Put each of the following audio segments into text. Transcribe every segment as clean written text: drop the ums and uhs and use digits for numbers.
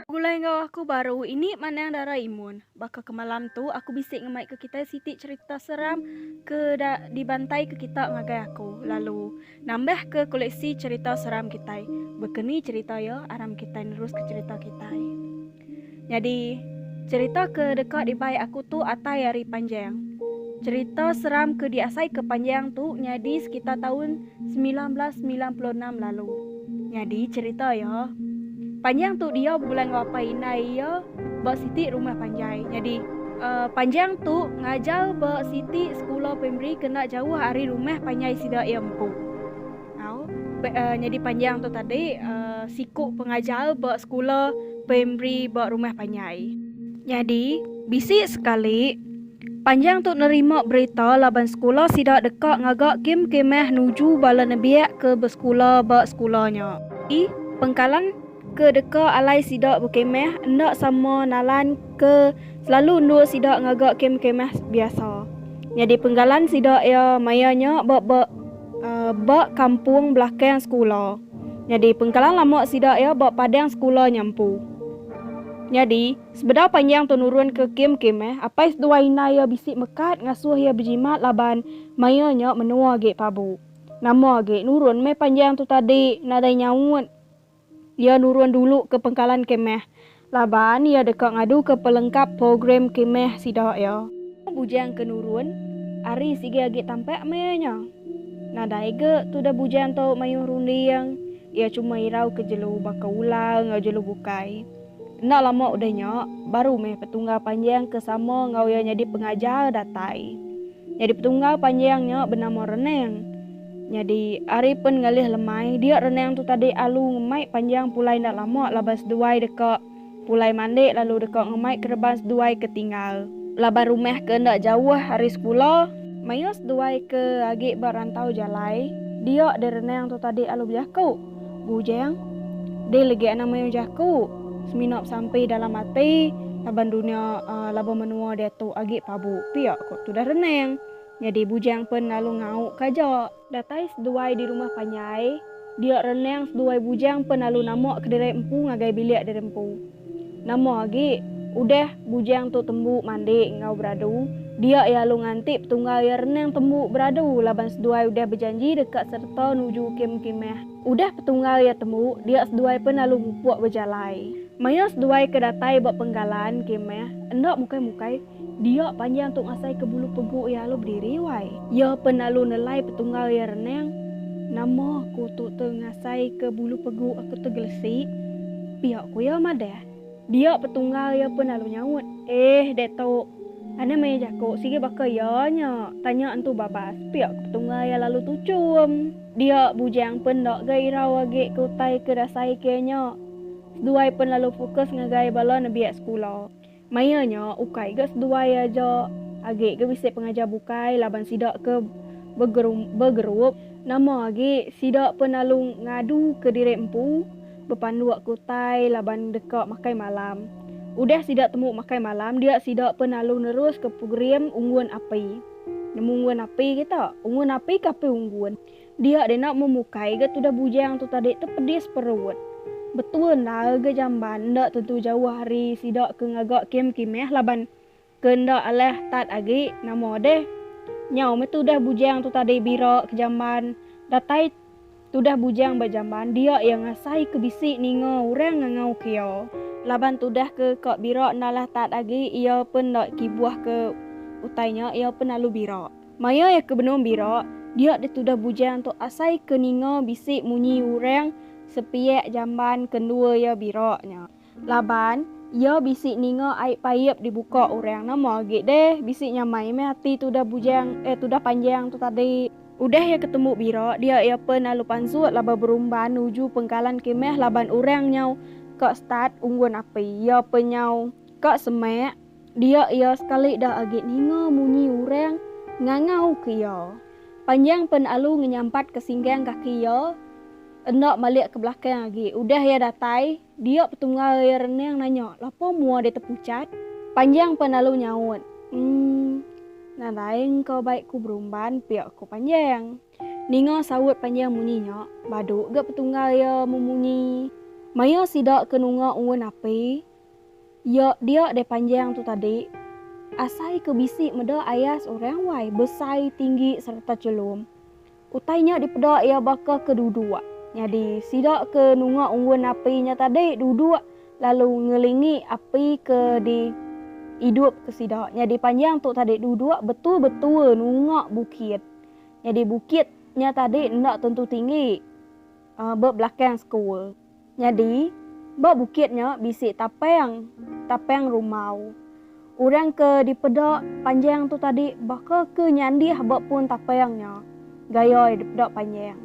Gulai ngau aku baru ini mana yang darah imun. Baka ke malam tu aku bisik ngemai ke kita Siti cerita seram dibantai ke kita ngagai aku. Lalu nambah ke koleksi cerita seram kita. Bekeni cerita ya aram kita terus ke cerita kita. Jadi cerita ke dekat di baik aku tu atai hari panjang. Cerita seram ke diasai ke panjang tu nyadi sekitar tahun 1996 lalu. Jadi cerita ya. Panjang tu dia bulan ngapain ya Bak Siti rumah panjai. Jadi panjang tu ngajar Bak Siti sekolah primary kena jauh hari rumah panjai sida ia empu. Jadi panjang tu tadi sikuk pengajar Bak sekolah primary Bak rumah panjai. Jadi bisik sekali panjang tu nerima berita laban sekolah sida dekat ngagak kim kemeh nuju bala nebiak ke bersekolah Bak sekolahnya. Di pengkalan ke deka alai sidak berkemeh ndak sama nalan ke selalu nur sidak ngagak kemeh biasa. Jadi penggalan sidak ya mayanya bak kampung belakang sekolah. Jadi penggalan lama sidak ya bak padang sekolah nyampu. Jadi sebenar panjang tu nurun ke kemeh apa dua ina ya bisik mekat ngasuh ya berjimat laban mayanya menua ge pabu. Nama ge nurun me panjang tu tadi nadai nyawut. Dia nurun dulu ke pengkalan kemeh. Laban dia dekat ngadu ke pelengkap program kemeh sidak ya. Bujang ke nurun, ari sige agi tampak mayanya. Nada ege tu dah bujang tu mayuh runding. Ia cuma irau ke jelu baka ulang ngau jelu bukai. Nak lama udahnya baru meh petunggal panjang ke sama ngau ya jadi pengajar datai. Jadi petunggal panjangnya bernama Reneng. Jadi hari pun ngalih lemai dia renang tu tadi alu ngemai panjang pulai nak lama labas duai dekat pulai mandek lalu dekat ngemai kerebas duai ketinggal. Laban rumah ke ndak jauh hari sekolah mayos duai ke agi berantau jalai dia de renang tu tadi alu berjaku. Bujang dia lagi anak mayu jaku seminap sampai dalam hati laban dunia laban menua dia tu agi pabu piak kok tu dah renang. Jadi bujang pun lalu ngau kaja. Datai seduai di rumah panjai. Dia renang seduai bujang pun lalu nama kediri empu ngagai bilik dari empu. Nama lagi udah bujang tu tembu mandi ngau beradu. Dia ya lu ngantip tunggal ya renang tembu beradu. Laban seduai udah berjanji dekat serta nuju kemeh. Udah petunggal ya temu. Dia seduai pun lalu mupuak berjalai. Maya seduai ke datai bak penggalan kemeh. Endak mukai-mukai. Dia panjang tu ngasai ke bulu pegu ya lo berdiri wai. Ya penalu nelai petunggal ya renang. Nama aku tu ngasai ke bulu pegu aku tu gelesi. Pihak ku ya madah. Dia petunggal ya penalu nyawut. Dia tu. Ana mai jako sige baka ya nya. Tanya antu babas. Pihak petunggal ya lalu tucum. Dia bujang pun dak gairau age ke utai ke dasai kenya. Duai pun lalu fokus ngagai bala nebiak sekolah. Mayanya ukai gas dua aja agi ke bisik pengajar bukai laban sidak ke bergerup nama agi sidak penalu ngadu ke diri empu berpandu aku tai laban dekat makai malam. Udah sidak temu makai malam dia sidak penalu nerus ke program ungguan api. Nemu ungguan api kita ungguan api kape ungguan. Dia nak memukai ke tu dah bujang tu tadi terpedis perut. Betul lah ke jamban ndak tentu jauh hari sidak ke ngagak kemeh laban kendak aleh tat agi nama deh nyau me tu dah bujang tu tadi birak ke jamban datai tu dah bujang berjamban dia yang ngasai ke bisik ningo urang ngau kio laban tu dah ke kok birak nalah tat agi ia pun ndak kibuah ke utainya ia pun lalu birak maya ya ke benom birak dia tu dah bujang tu asai ke ningo bisik munyi urang sepiak jamban kedua ya biraknya. Laban, ya bisik ninga air payap dibuka orang nama agak deh. Bisik nyamai me hati tu dah bujang, tu dah panjang tu tadi. Udah ya ketemu birak, dia ya pun lalu pansut laba berumban nuju pengkalan kemeh laban orang nyau kak start ungguan api. Ya penyau kak semek, dia ya sekali dah agak ninga munyi orang ngangau ke ya. Panjang pun alu ngenyampat ke singgang kaki ya. Endak balik ke belakang lagi. Udah ya datai, dia petunggal ya renang nanya, "Lapa mua dia terpucat?" Panjang pun lalu nyaut. Nah lain kau baik ku berumban, piak ku panjang. Ninga sawut panjang muninya. Baduk gak petunggal ya memunyi. Maya sidak kenunga ungun api. Ya dia de panjang tu tadi. Asai ke bisik meda ayas orang wai besai tinggi serta celum. Utainya dipedak ia bakal kedua. Jadi sidak ke nunga ungun apinya tadi duduk lalu ngelingi api ke di hidup ke sidak. Jadi panjang tu tadi duduk betul-betul nunga bukit. Jadi bukitnya tadi ndak tentu tinggi. Belakang school. Jadi bukitnya bisik tapeng rumau. Orang ke dipedak panjang tu tadi bakal ke nyandi habak pun tapengnya. Gaya dipedak panjang.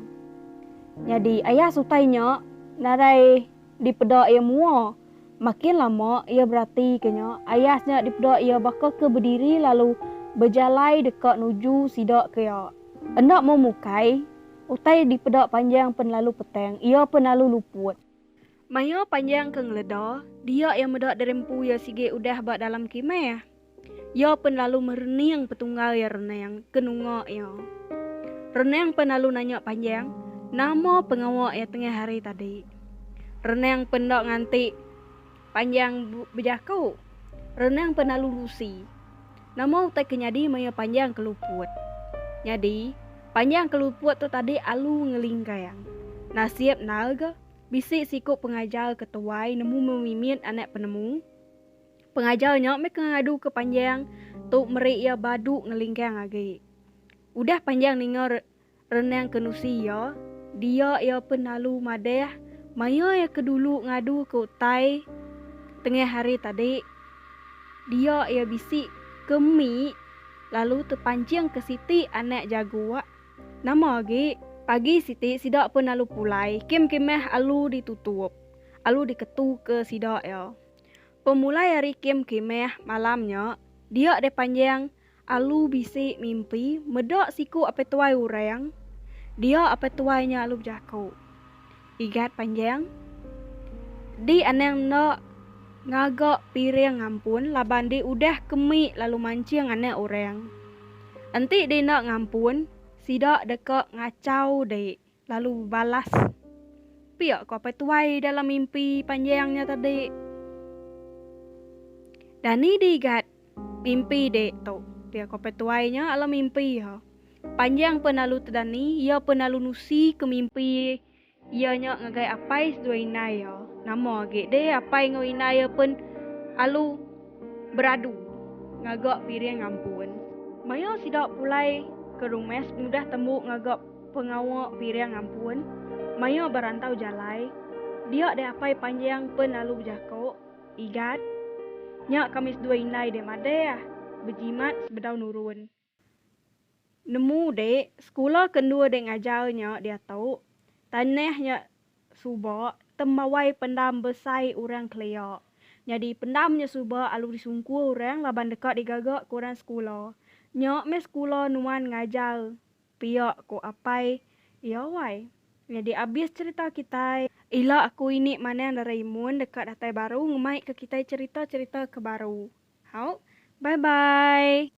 Jadi ayah sutainya narai dipedak ia mua. Makin lama ia berarti kenya ayahnya dipedak ia bakal ke berdiri lalu berjalai dekat nuju sidak ke ia. Hendak mau mukai, utai dipedak panjang pen lalu peteng, ia pen lalu luput. Maya panjang ke ngeleda, dia yang medak derempu ya sige udah bak dalam kimeh. Ya pen lalu merening petunggal ya renang kenunga ya. Renang pen lalu nanya panjang, nama pengawak ya tengah hari tadi. Renang pen dak nganti panjang bejaku. Renang pen lalu lusi. Nama utai kenyadi maya panjang keluput. Jadi panjang keluput tu tadi alu ngelingkayang. Nasib nalga bisik sikuk pengajar ketuai nemu memimpin anak penemu. Pengajarnya mek ngadu ke panjang tu meri ia baduk ngelingkang lagi. Udah panjang ningar renang kenusi ya. Dia ia penalu madeh. Maya ya kedulu ngadu ke utai tengah hari tadi. Dia ia bisik kemi lalu terpancing ke Siti anak jaguak. Nama lagi pagi Siti sidak pun lalu pulai. Kim-kimeh alu ditutup. Alu diketu ke sidak ya. Pemulai hari kim-kimeh malamnya. Dia de panjang alu bisik mimpi. Medak siku apa tuai orang. Dia apa tuainya alu berjaku. Igat panjang. Di anang nak ngagak piring ngampun. Laban di udah kemik lalu mancing anak orang. Nanti di nak ngampun. Sidak dekat ngacau dek. Lalu balas. Piak kau apa tuai dalam mimpi panjangnya tadi. Dan ni digat mimpi dek tu. Dia kau apa tuainya alam mimpi ha. Panjang penalu tedani. Ia penalu nusi ke mimpi. Ianya ngagai apai sedua inai ya. Nama lagi dek apai ngau inai pun alu beradu. Ngagak piring ngampun. Maya sidak pulai ke rumah mudah temu ngagak pengawak piring ampun. Maya berantau jalai. Dia de apai panjang pen lalu berjako. Igat. Nyak kamis dua inai de madeh. Berjimat sebedau nurun. Nemu de sekolah kedua de ngajarnya dia tahu. Tanahnya subak tembawai pendam besai orang kleak. Jadi pendamnya subak alu disungku orang laban dekat digagak kurang sekolah. Nyak mes sekolah nuan ngajar piak ko apai ya wai. Jadi abis cerita kita ila aku ini mana dari Raimun dekat datai baru ngemai ke kita cerita-cerita ke baru. Hau, bye bye.